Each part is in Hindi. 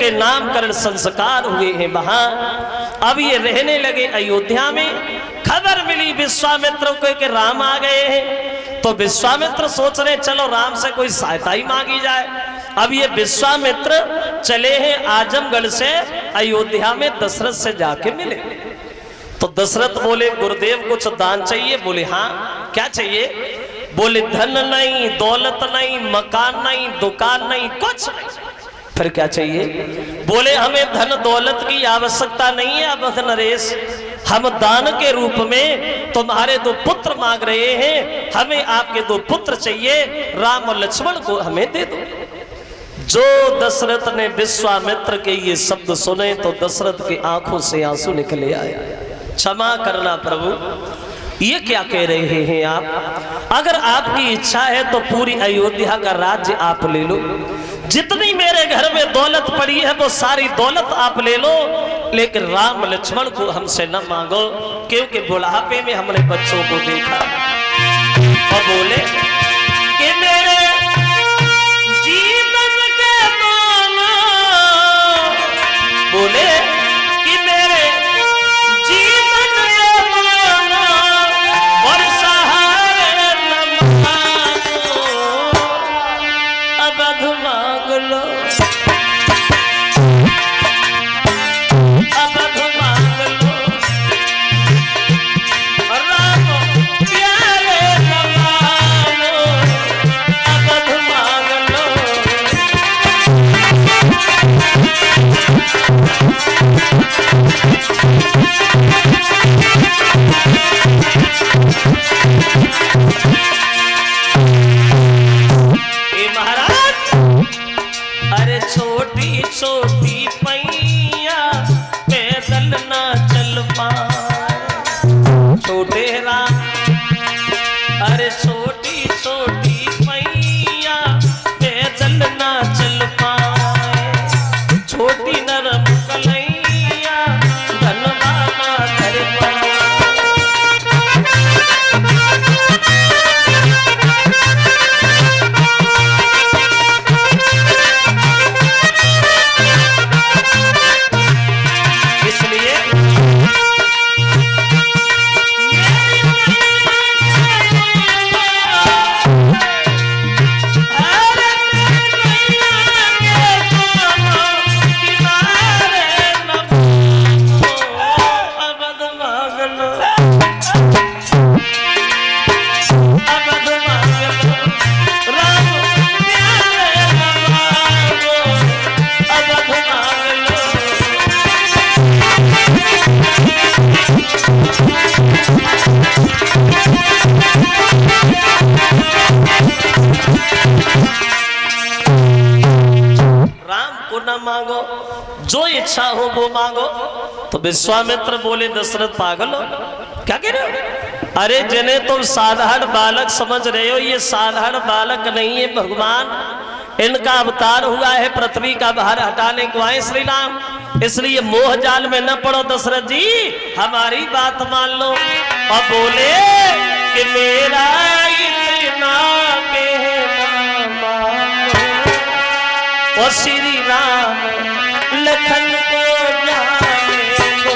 के नामकरण संस्कार हुए हैं वहां। अब ये रहने लगे अयोध्या में। खबर मिली विश्वामित्र को कि राम आ गए हैं, तो विश्वामित्र सोच रहे चलो राम से कोई सहायता ही मांगी जाए। अब ये विश्वामित्र चले हैं आजमगढ़ से अयोध्या में दशरथ से जाके मिले। तो दशरथ बोले गुरुदेव कुछ दान चाहिए? बोले हाँ क्या चाहिए? बोले धन नहीं, दौलत नहीं, मकान नहीं, दुकान नहीं, कुछ नहीं। फिर क्या चाहिए? बोले हमें धन दौलत की आवश्यकता नहीं है अब नरेश, हम दान के रूप में तुम्हारे 2 पुत्र मांग रहे हैं, हमें आपके 2 पुत्र चाहिए, राम और लक्ष्मण को हमें दे दो। जो दशरथ ने विश्वामित्र के ये शब्द सुने तो दशरथ की आंखों से आंसू निकले आए। क्षमा करना प्रभु, ये क्या कह रहे हैं आप? अगर आपकी इच्छा है तो पूरी अयोध्या का राज्य आप ले लो, जितनी मेरे घर में दौलत पड़ी है वो सारी दौलत आप ले लो, लेकिन राम लक्ष्मण को हमसे न मांगो, क्योंकि बुढ़ापे में हमने बच्चों को देखा। और बोले कि मेरे जीवन के मानो, बोले कि मेरे जीवन के मानो और सहारे न मांगो, अवध मांग लो, अवध मांग लो, राम प्यारे न मानो, अवध मांग लो। अरे छोटी छोटी पैया पैदल ना चल पाए, छोटे राम। अरे छोटी छोटी पैया पैदल ना चल पाए, छोटी नरम कलैया धनवा ना धर पाए। मांगो, जो इच्छा हो वो मांगो। तो विश्वामित्र बोले दशरथ पागल हो, क्या कह रहे हो? अरे जिन्हें तुम साधारण बालक समझ रहे हो, ये साधारण बालक नहीं है भगवान, इनका अवतार हुआ है पृथ्वी का भार हटाने को आए श्री राम। इसलिए मोह जाल में न पड़ो दशरथ जी, हमारी बात मान लो। और बोले कि मेरा इतना कहना और श्री राम लखन को जाने दो।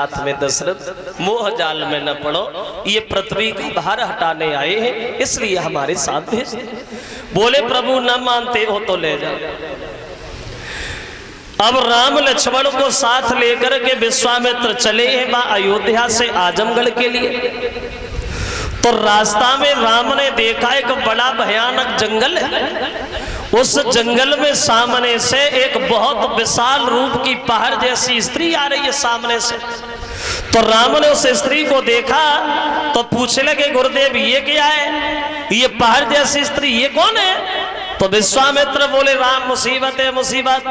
साथ में दशरथ मोह जाल में न पड़ो, ये पृथ्वी का भार हटाने आए हैं, इसलिए हमारे साथ भेज दे। बोले प्रभु न मानते हो तो ले जाओ। अब राम लक्ष्मण को साथ लेकर के विश्वामित्र चले हैं वहां अयोध्या से आजमगढ़ के लिए। तो रास्ता में राम ने देखा एक बड़ा भयानक जंगल है। उस जंगल में सामने से एक बहुत विशाल रूप की पहाड़ जैसी स्त्री आ रही है सामने से। तो राम ने उस स्त्री को देखा तो पूछने लगे गुरुदेव ये क्या है, ये पहाड़ जैसी स्त्री ये कौन है? तो विश्वामित्र बोले राम मुसीबत है मुसीबत।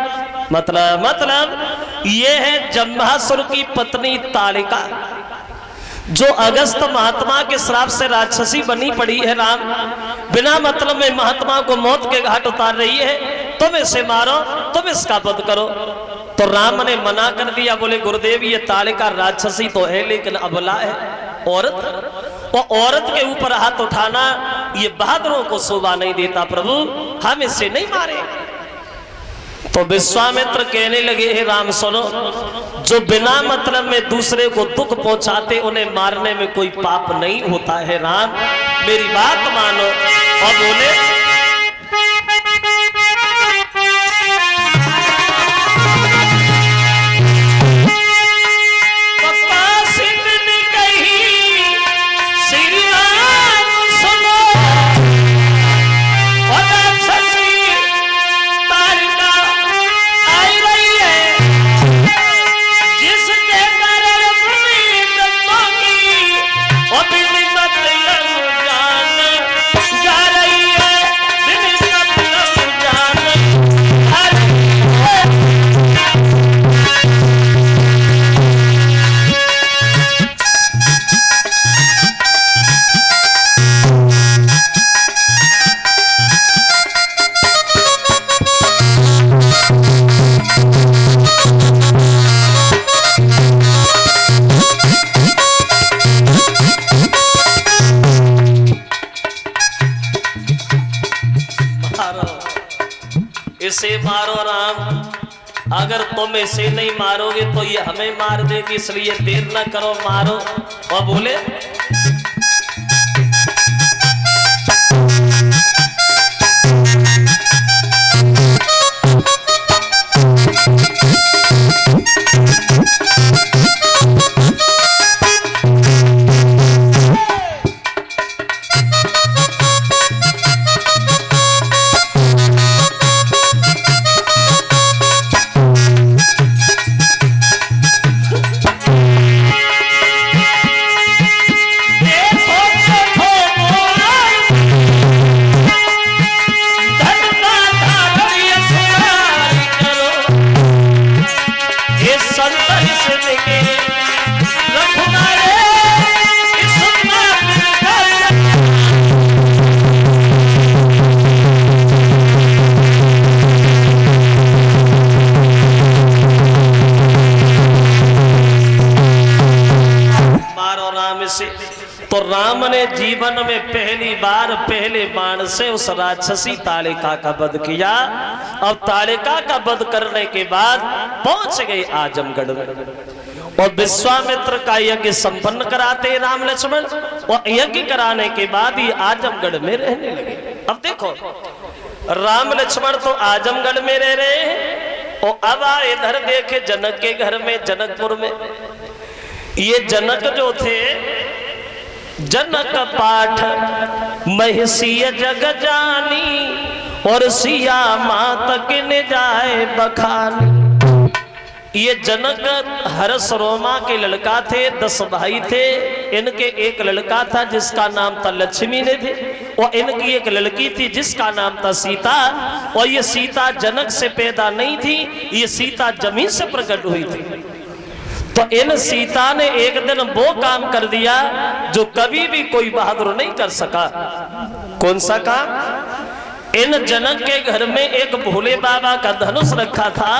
मतलब ये है जम्भासुर की पत्नी ताड़िका, जो अगस्त महात्मा के श्राप से राक्षसी बनी पड़ी है। राम बिना मतलब में महात्मा को मौत के घाट उतार रही है, तुम इसे मारो, तुम इसका वध करो। तो राम ने मना कर दिया, बोले गुरुदेव ये ताड़िका राक्षसी तो है लेकिन अबला है, औरत, और औरत के ऊपर हाथ उठाना ये बहादुरों को शोभा नहीं देता, प्रभु हम इसे नहीं मारे। तो विश्वामित्र कहने लगे हे राम सुनो, जो बिना मतलब में दूसरे को दुख पहुंचाते उन्हें मारने में कोई पाप नहीं होता है। राम मेरी बात मानो। और बोले इसे मारो राम, अगर तुम इसे नहीं मारोगे तो ये हमें मार देगी, इसलिए देर न करो मारो। और बोले तो राम ने जीवन में पहली बार पहले बाण से उस राक्षसी ताड़िका का वध किया। अब ताड़िका का वध करने के बाद पहुंच गए आजमगढ़ में और विश्वामित्र का यज्ञ संपन्न कराते राम लक्ष्मण, और यज्ञ कराने के बाद ही आजमगढ़ में रहने लगे। अब देखो राम लक्ष्मण तो आजमगढ़ में रह रहे हैं और अब इधर देखे जनक के घर में जनकपुर में। ये जनक जो थे, जनक पाठ महिषीय जग जानी और सिया मातक ने जाए बखानी। ये जनक हर्ष रोमा के लड़का थे, 10 भाई थे। इनके एक लड़का था जिसका नाम था लक्ष्मी ने थे, और इनकी एक लड़की थी जिसका नाम था सीता। और ये सीता जनक से पैदा नहीं थी, ये सीता जमीन से प्रकट हुई थी। तो इन सीता ने एक दिन वो काम कर दिया जो कभी भी कोई बहादुर नहीं कर सका। कौन सा काम? इन जनक के घर में एक भोले बाबा का धनुष रखा था